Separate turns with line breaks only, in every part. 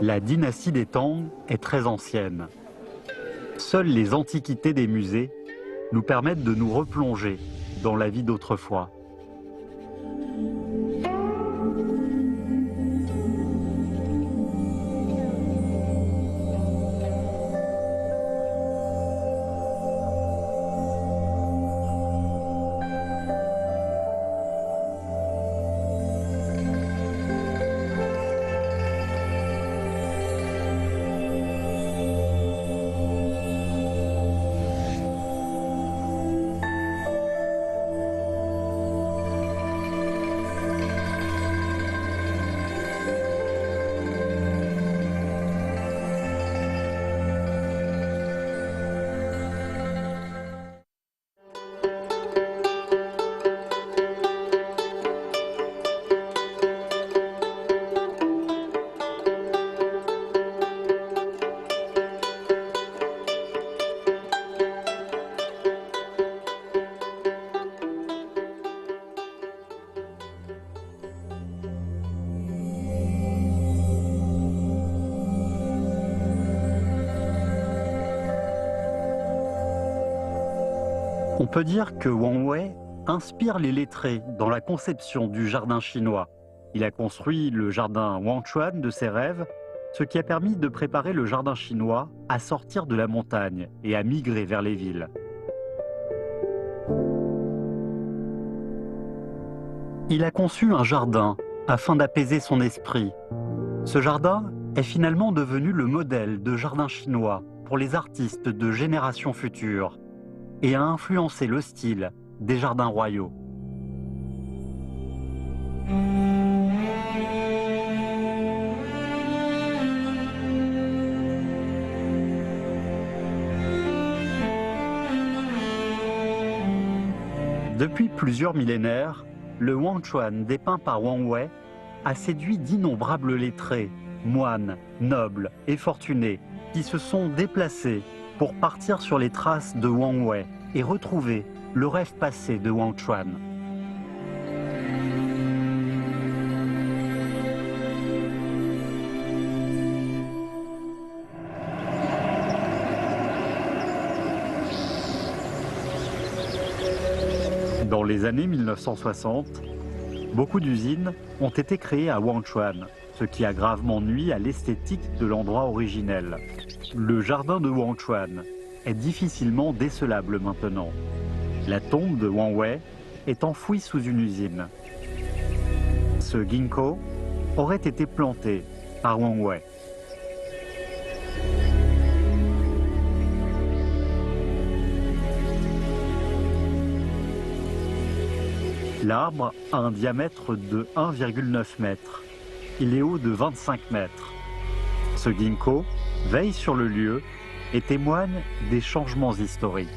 La dynastie des Tang est très ancienne. Seules les antiquités des musées nous permettent de nous replonger dans la vie d'autrefois. On peut dire que Wang Wei inspire les lettrés dans la conception du jardin chinois. Il a construit le jardin Wangchuan de ses rêves, ce qui a permis de préparer le jardin chinois à sortir de la montagne et à migrer vers les villes. Il a conçu un jardin afin d'apaiser son esprit. Ce jardin est finalement devenu le modèle de jardin chinois pour les artistes de générations futures et a influencé le style des jardins royaux. Depuis plusieurs millénaires, le Wangchuan dépeint par Wang Wei a séduit d'innombrables lettrés, moines, nobles et fortunés qui se sont déplacés pour partir sur les traces de Wang Wei et retrouver le rêve passé de Wangchuan. Dans les années 1960, beaucoup d'usines ont été créées à Wangchuan, ce qui a gravement nui à l'esthétique de l'endroit originel. Le jardin de Wangchuan est difficilement décelable maintenant. La tombe de Wang Wei est enfouie sous une usine. Ce ginkgo aurait été planté par Wang Wei. L'arbre a un diamètre de 1,9 m. Il est haut de 25 mètres. Ce ginkgo veille sur le lieu et témoigne des changements historiques.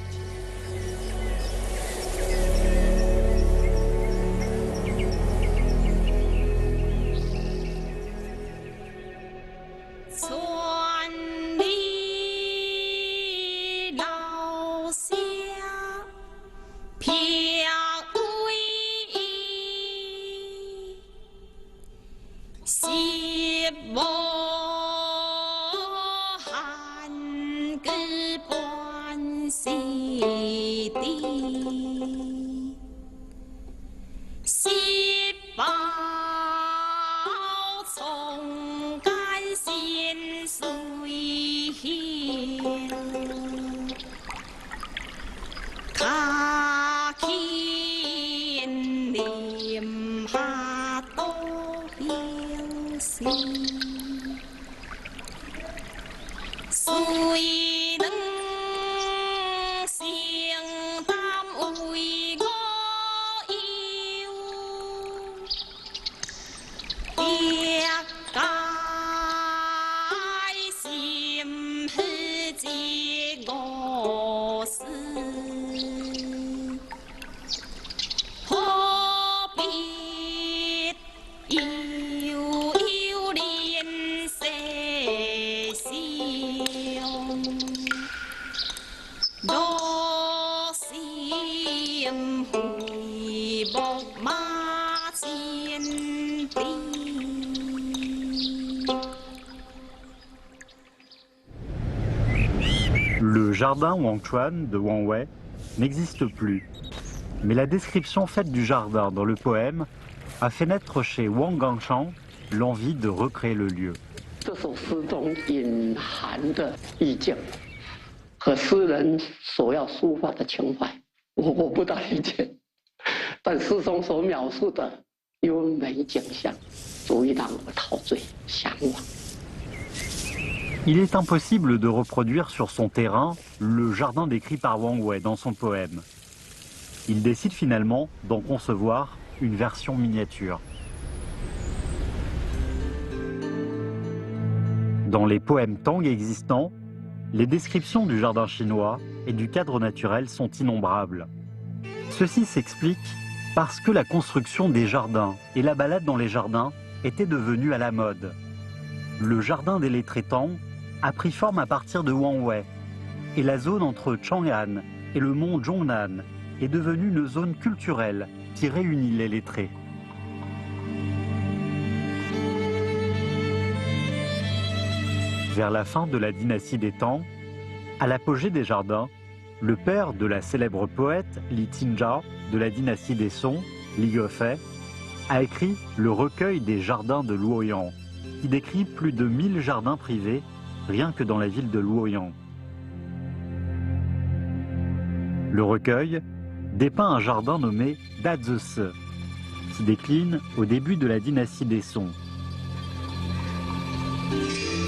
jardin Wangchuan de Wang Wei n'existe plus, mais la description faite du jardin dans le poème a fait naître chez Wang Gangshang l'envie de recréer le lieu.
这首诗中隐含的意境和诗人所要抒发的情怀，我不大理解，但诗中所描述的优美景象，足以让我陶醉向往。
Il est impossible de reproduire sur son terrain le jardin décrit par Wang Wei dans son poème. Il décide finalement d'en concevoir une version miniature. Dans les poèmes Tang existants, les descriptions du jardin chinois et du cadre naturel sont innombrables. Ceci s'explique parce que la construction des jardins et la balade dans les jardins étaient devenues à la mode. Le jardin des lettrés Tang a pris forme à partir de Wang Wei, et la zone entre Chang'an et le mont Zhongnan est devenue une zone culturelle qui réunit les lettrés. Vers la fin de la dynastie des Tang, à l'apogée des jardins, le père de la célèbre poète Li Qinzhao de la dynastie des Song, Li Yefei, a écrit le recueil des jardins de Luoyang, qui décrit plus de 1000 jardins privés rien que dans la ville de Luoyang. Le recueil dépeint un jardin nommé Dazese, qui décline au début de la dynastie des Song.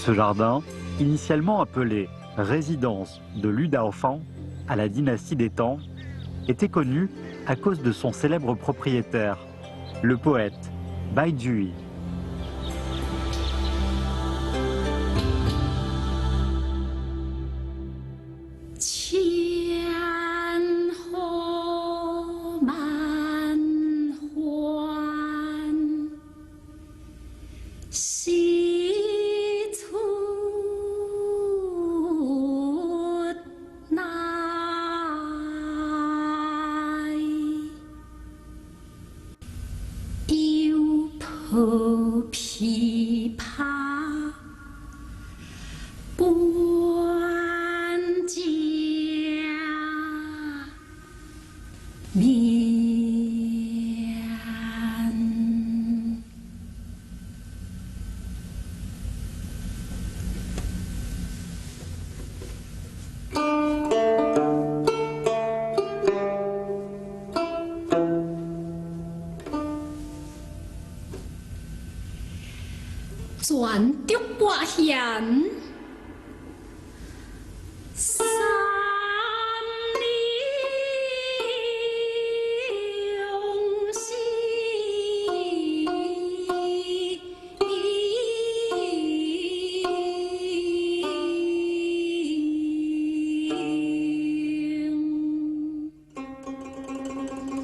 Ce jardin, initialement appelé résidence de Lu Daofang à la dynastie des Tang, était connu à cause de son célèbre propriétaire, le poète Bai Jui.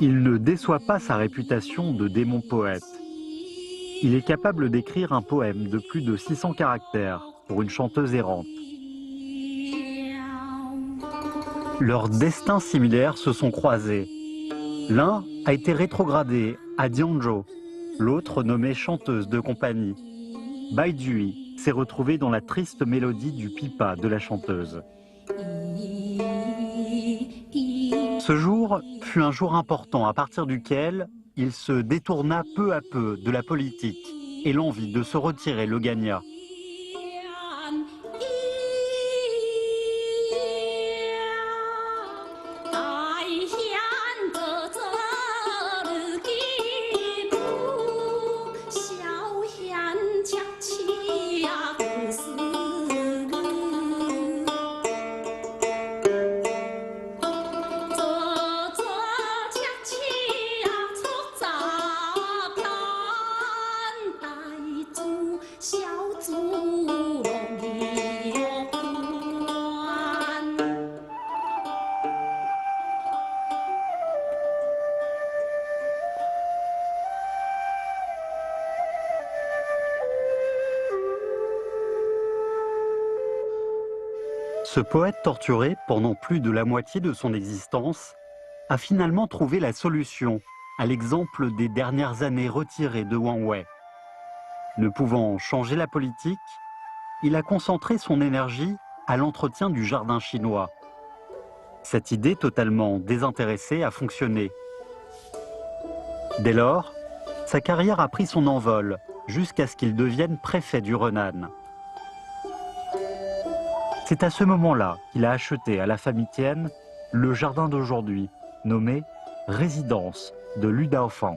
Il ne déçoit pas sa réputation de démon poète. Il est capable d'écrire un poème de plus de 600 caractères pour une chanteuse errante. Leurs destins similaires se sont croisés. L'un a été rétrogradé à Dianzhou, l'autre nommé chanteuse de compagnie. Bai Jui s'est retrouvée dans la triste mélodie du pipa de la chanteuse. Ce jour fut un jour important à partir duquel il se détourna peu à peu de la politique et l'envie de se retirer le gagna. Ce poète torturé pendant plus de la moitié de son existence a finalement trouvé la solution, à l'exemple des dernières années retirées de Wang Wei. Ne pouvant changer la politique, il a concentré son énergie à l'entretien du jardin chinois, Cette idée totalement désintéressée a fonctionné. Dès lors, sa carrière a pris son envol jusqu'à ce qu'il devienne préfet du Renan. C'est à ce moment-là qu'il a acheté à la famille Tien le jardin d'aujourd'hui, nommé Résidence de Lü Daofang.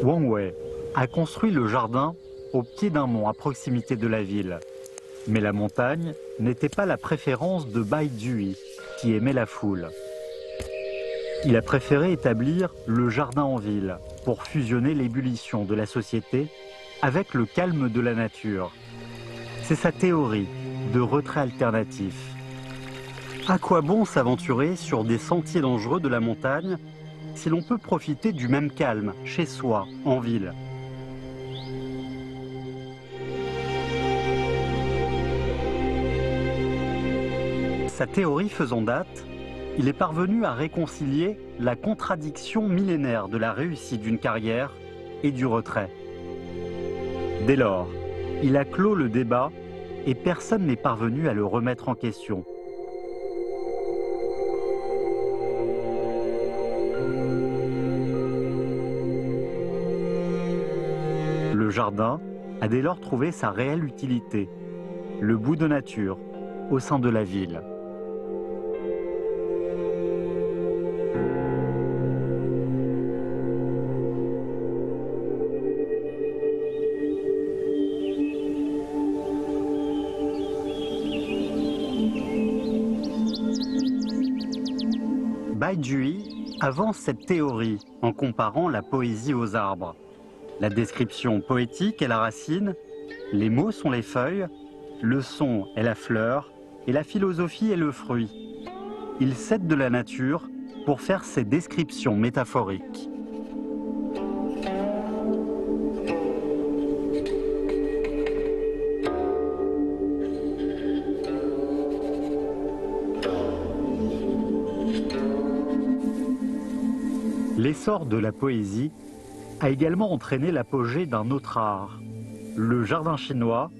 Wang Wei a construit le jardin au pied d'un mont à proximité de la ville. Mais la montagne n'était pas la préférence de Bai Zhui, qui aimait la foule. Il a préféré établir le jardin en ville pour fusionner l'ébullition de la société avec le calme de la nature. C'est sa théorie de retrait alternatif. À quoi bon s'aventurer sur des sentiers dangereux de la montagne si l'on peut profiter du même calme chez soi, en ville? Sa théorie faisant date, il est parvenu à réconcilier la contradiction millénaire de la réussite d'une carrière et du retrait. Dès lors, il a clos le débat et personne n'est parvenu à le remettre en question. Le jardin a dès lors trouvé sa réelle utilité, le bout de nature au sein de la ville. Bai Zhui avance cette théorie en comparant la poésie aux arbres. La description poétique est la racine, les mots sont les feuilles, le son est la fleur et la philosophie est le fruit. Il s'aide de la nature pour faire ses descriptions métaphoriques. L'essor de la poésie a également entraîné l'apogée d'un autre art. Le jardin chinois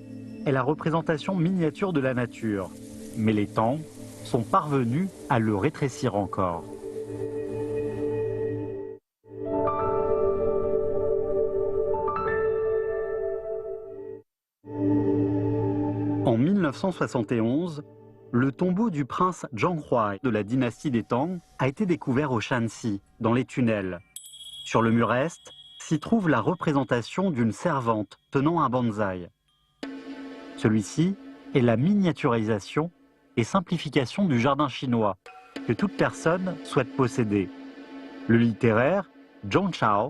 est la représentation miniature de la nature, mais les Tang sont parvenus à le rétrécir encore. En 1971, le tombeau du prince Zhang Huai de la dynastie des Tang a été découvert au Shanxi, dans les tunnels. Sur le mur est s'y trouve la représentation d'une servante tenant un bonsaï. Celui-ci est la miniaturisation et simplification du jardin chinois que toute personne souhaite posséder. Le littéraire Zhong Chao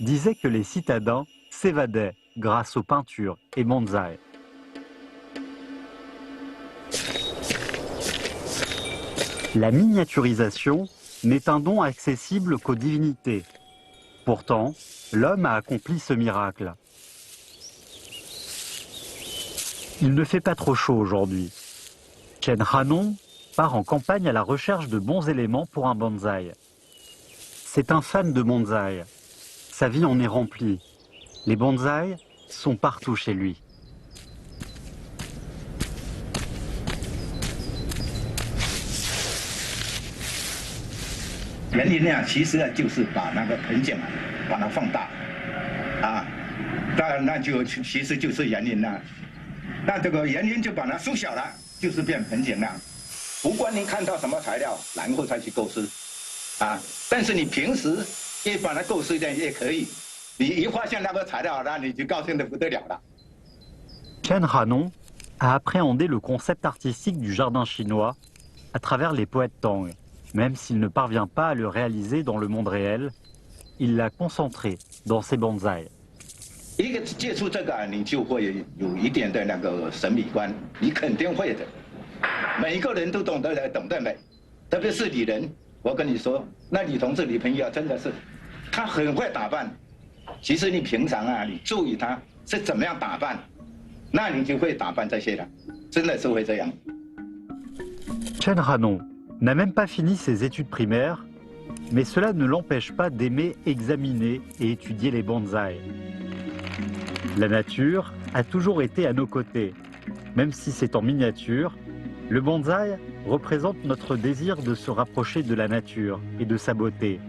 disait que les citadins s'évadaient grâce aux peintures et bonsaïs. La miniaturisation n'est un don accessible qu'aux divinités. Pourtant, l'homme a accompli ce miracle. Il ne fait pas trop chaud aujourd'hui. Chen Hanon part en campagne à la recherche de bons éléments pour un bonsaï. C'est un fan de bonsaï. Sa vie en est remplie. Les bonsaïs sont partout chez lui.
园林呢，其实呢就是把那个盆景把它放大，当然那就其实就是园林了。那这个园林就把它缩小了，就是变盆景了。不管你看到什么材料，然后再去构思，但是你平时也把它构思一点也可以。你一发现那个材料，那你就高兴得不得了了。
Chen Hanon a appréhendé le concept artistique du jardin chinois à travers les poètes Tang. Même s'il ne parvient pas à le réaliser dans le monde réel, il l'a concentré dans ses bonsaïs.
一个接触这个，你就会有一点的那个审美观，你肯定会的。每一个人都懂得美，特别是女人。我跟你说，那女同志、女朋友真的是，她很会打扮。其实你平常你注意她是怎么样打扮，那你就会打扮这些了，真的是会这样。
Chen Hanon n'a même pas fini ses études primaires, mais cela ne l'empêche pas d'aimer examiner et étudier les bonsaïs. La nature a toujours été à nos côtés. Même si c'est en miniature, le bonsaï représente notre désir de se rapprocher de la nature et de sa beauté.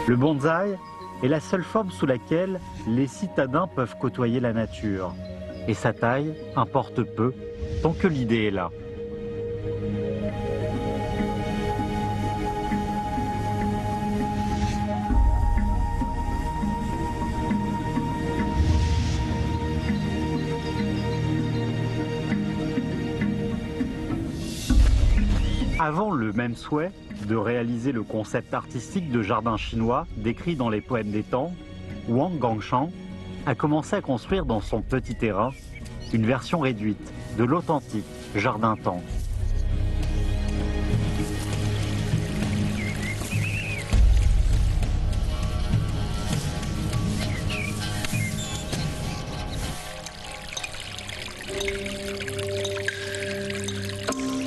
Le bonsaï est la seule forme sous laquelle les citadins peuvent côtoyer la nature. Et sa taille importe peu, tant que l'idée est là. Avant le même souhait de réaliser le concept artistique de jardin chinois décrit dans les poèmes des Tang, Wang Gangshan a commencé à construire dans son petit terrain une version réduite de l'authentique jardin Tang.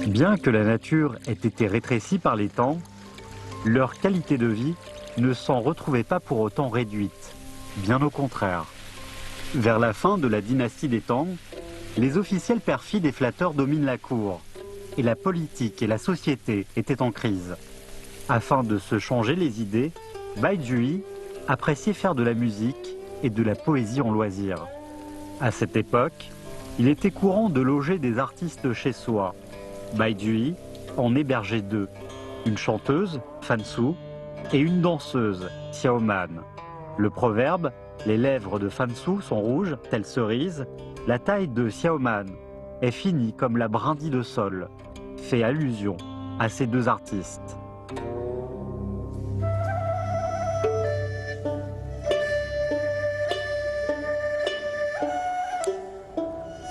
Bien que la nature ait été rétrécie par les Tang, leur qualité de vie ne s'en retrouvait pas pour autant réduite, bien au contraire. Vers la fin de la dynastie des Tang, les officiels perfides et flatteurs dominent la cour, et la politique et la société étaient en crise. Afin de se changer les idées, Baizhui appréciait faire de la musique et de la poésie en loisir. À cette époque, il était courant de loger des artistes chez soi. Baizhui en hébergeait deux, une chanteuse, Fan Su, et une danseuse, Xiao Man. Le proverbe « Les lèvres de Fan Su sont rouges, telles cerises », la taille de Xiao Man est finie comme la brindille de sol, fait allusion à ces deux artistes.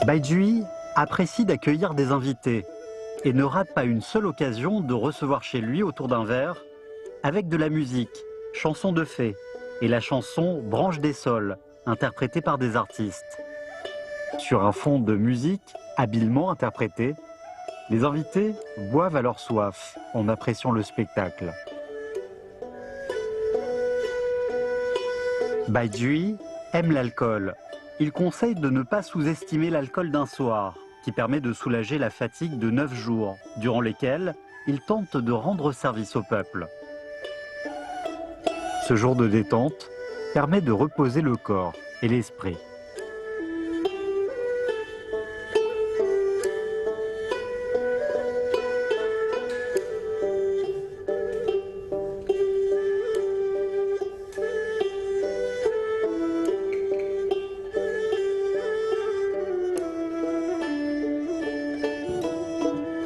Baizhui apprécie d'accueillir des invités et ne rate pas une seule occasion de recevoir chez lui autour d'un verre, avec de la musique, chanson de fées, et la chanson Branche des sols, interprétée par des artistes. Sur un fond de musique habilement interprété, les invités boivent à leur soif en appréciant le spectacle. Baizhui aime l'alcool. Il conseille de ne pas sous-estimer l'alcool d'un soir, qui permet de soulager la fatigue de 9 jours, durant lesquels il tente de rendre service au peuple. Ce jour de détente permet de reposer le corps et l'esprit.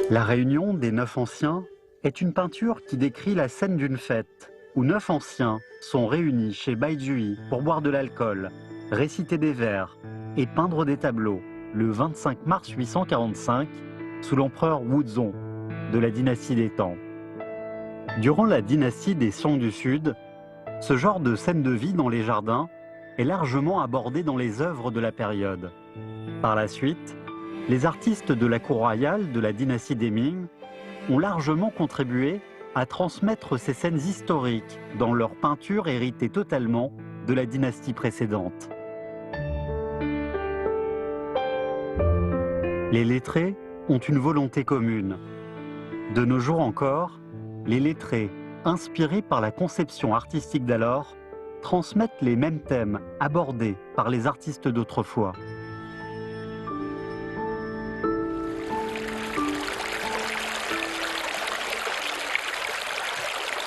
La réunion des 9 anciens est une peinture qui décrit la scène d'une fête où 9 anciens sont réunis chez Baizhui pour boire de l'alcool, réciter des vers et peindre des tableaux le 25 mars 845 sous l'empereur Wuzong de la dynastie des Tang. Durant la dynastie des Song du Sud, ce genre de scène de vie dans les jardins est largement abordé dans les œuvres de la période. Par la suite, les artistes de la cour royale de la dynastie des Ming ont largement contribué à transmettre ces scènes historiques dans leurs peintures héritées totalement de la dynastie précédente. Les lettrés ont une volonté commune. De nos jours encore, les lettrés, inspirés par la conception artistique d'alors, transmettent les mêmes thèmes abordés par les artistes d'autrefois.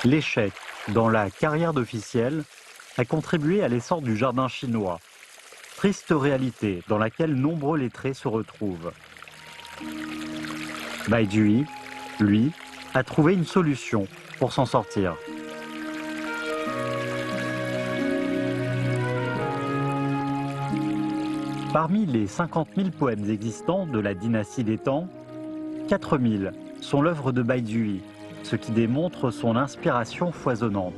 L'échec dans la carrière d'officiel a contribué à l'essor du jardin chinois, triste réalité dans laquelle nombreux lettrés se retrouvent. Baizhui, lui, a trouvé une solution pour s'en sortir. Parmi les 50 000 poèmes existants de la dynastie des Tang, 4 000 sont l'œuvre de Baizhui, ce qui démontre son inspiration foisonnante.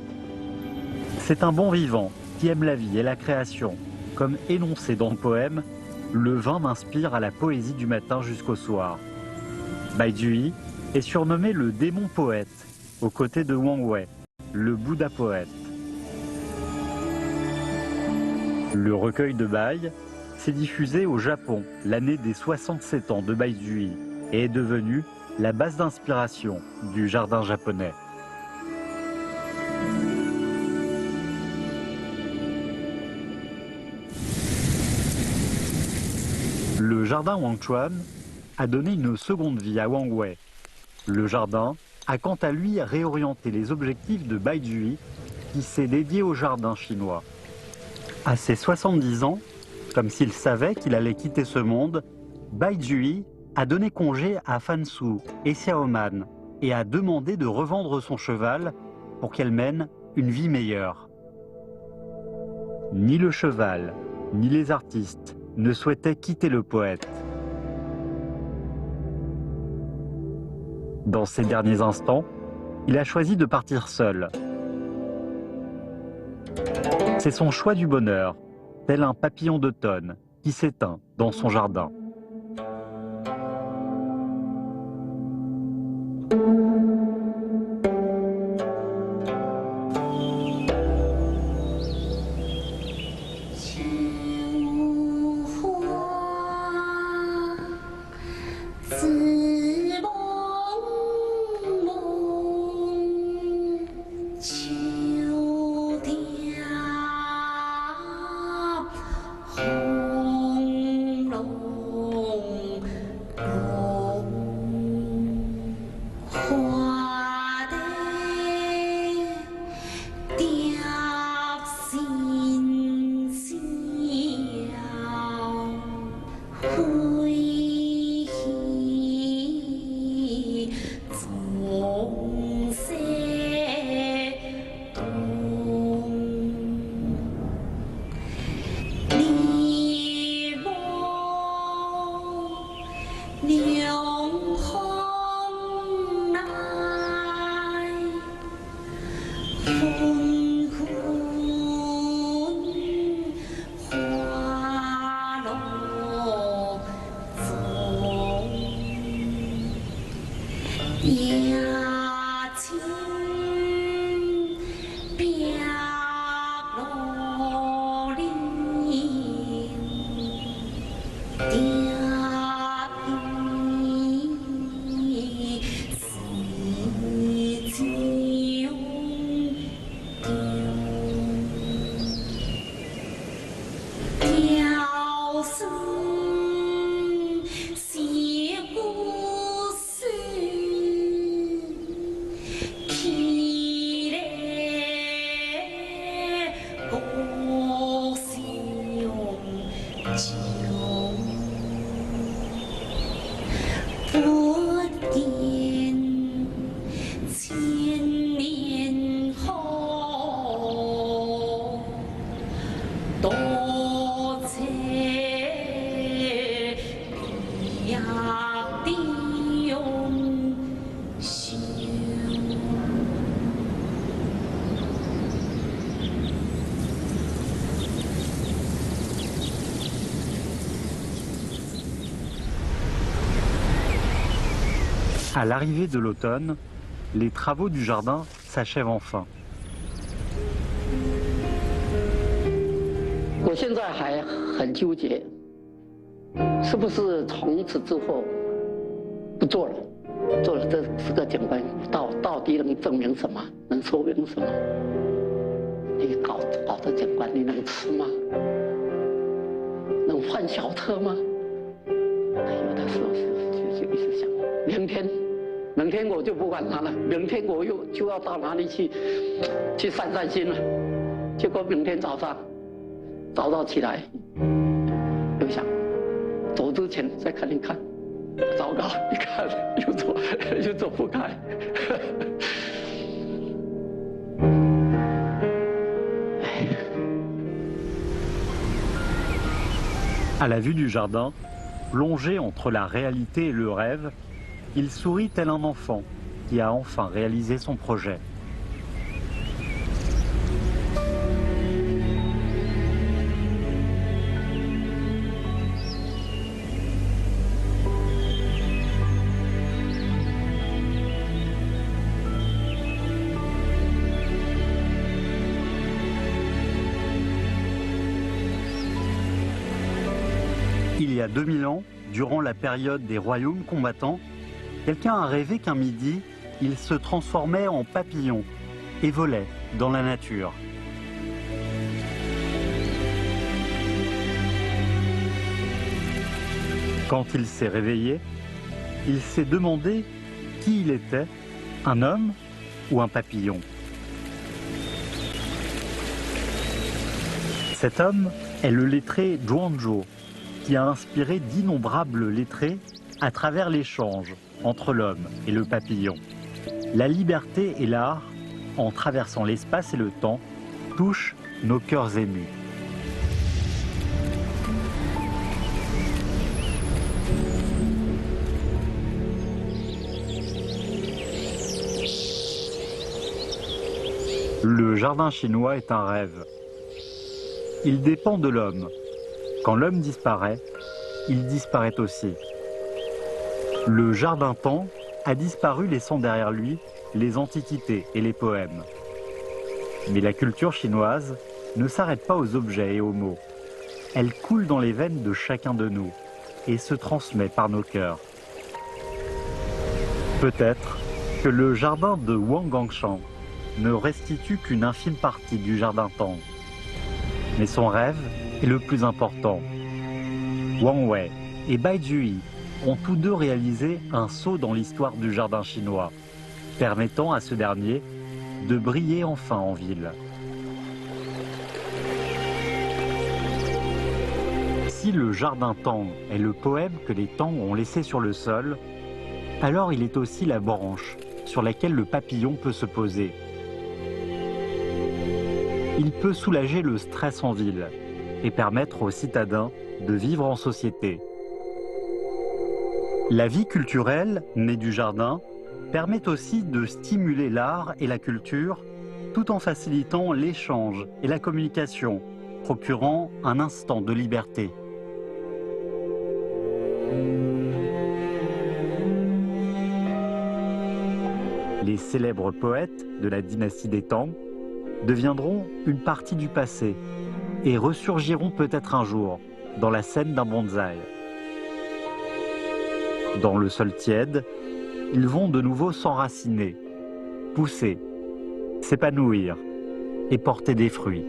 C'est un bon vivant qui aime la vie et la création. Comme énoncé dans le poème, le vin m'inspire à la poésie du matin jusqu'au soir. Baizhui est surnommé le démon poète, aux côtés de Wang Wei, le Bouddha poète. Le recueil de Bai s'est diffusé au Japon l'année des 67 ans de Baizuyi et est devenu la base d'inspiration du jardin japonais. Le jardin Wangchuan a donné une seconde vie à Wangwei. Le jardin a quant à lui réorienté les objectifs de Baizuyi qui s'est dédié au jardin chinois. À ses 70 ans, comme s'il savait qu'il allait quitter ce monde, Baizuyi a donné congé à Fansu et Xiaoman et a demandé de revendre son cheval pour qu'elle mène une vie meilleure. Ni le cheval, ni les artistes ne souhaitaient quitter le poète. Dans ses derniers instants, il a choisi de partir seul. C'est son choix du bonheur, tel un papillon d'automne qui s'éteint dans son jardin. À l'arrivée de l'automne, les travaux du jardin s'achèvent enfin.
我现在还很纠结，是不是从此之后不做了？做了这个景观到底能证明什么？能说明什么？你搞这景观，你能吃吗？能换小车吗？有的时候就一直想，明天我就不管它了，明天我就要到哪里去散心了。结果明天早上起来，又想走之前再看一看，糟糕，一看又走不开。
À la vue du jardin, plongé entre la réalité et le rêve, il sourit tel un enfant qui a enfin réalisé son projet. Il y a 2000 ans, durant la période des royaumes combattants, quelqu'un a rêvé qu'un midi, il se transformait en papillon et volait dans la nature. Quand il s'est réveillé, il s'est demandé qui il était, un homme ou un papillon. Cet homme est le lettré Zhuangzhou, qui a inspiré d'innombrables lettrés à travers l'échange entre l'homme et le papillon. La liberté et l'art, en traversant l'espace et le temps, touchent nos cœurs émus. Le jardin chinois est un rêve. Il dépend de l'homme. Quand l'homme disparaît, il disparaît aussi. Le jardin-temps a disparu laissant derrière lui les antiquités et les poèmes. Mais la culture chinoise ne s'arrête pas aux objets et aux mots. Elle coule dans les veines de chacun de nous et se transmet par nos cœurs. Peut-être que le jardin de Wangangshan ne restitue qu'une infime partie du jardin-temps. Mais son rêve est le plus important. Wang Wei et Bai Juyi ont tous deux réalisé un saut dans l'histoire du jardin chinois, permettant à ce dernier de briller enfin en ville. Si le jardin-temps est le poème que les temps ont laissé sur le sol, alors il est aussi la branche sur laquelle le papillon peut se poser. Il peut soulager le stress en ville et permettre aux citadins de vivre en société. La vie culturelle, née du jardin, permet aussi de stimuler l'art et la culture tout en facilitant l'échange et la communication, procurant un instant de liberté. Les célèbres poètes de la dynastie des Tang deviendront une partie du passé et ressurgiront peut-être un jour dans la scène d'un bonsaï. Dans le sol tiède, ils vont de nouveau s'enraciner, pousser, s'épanouir et porter des fruits.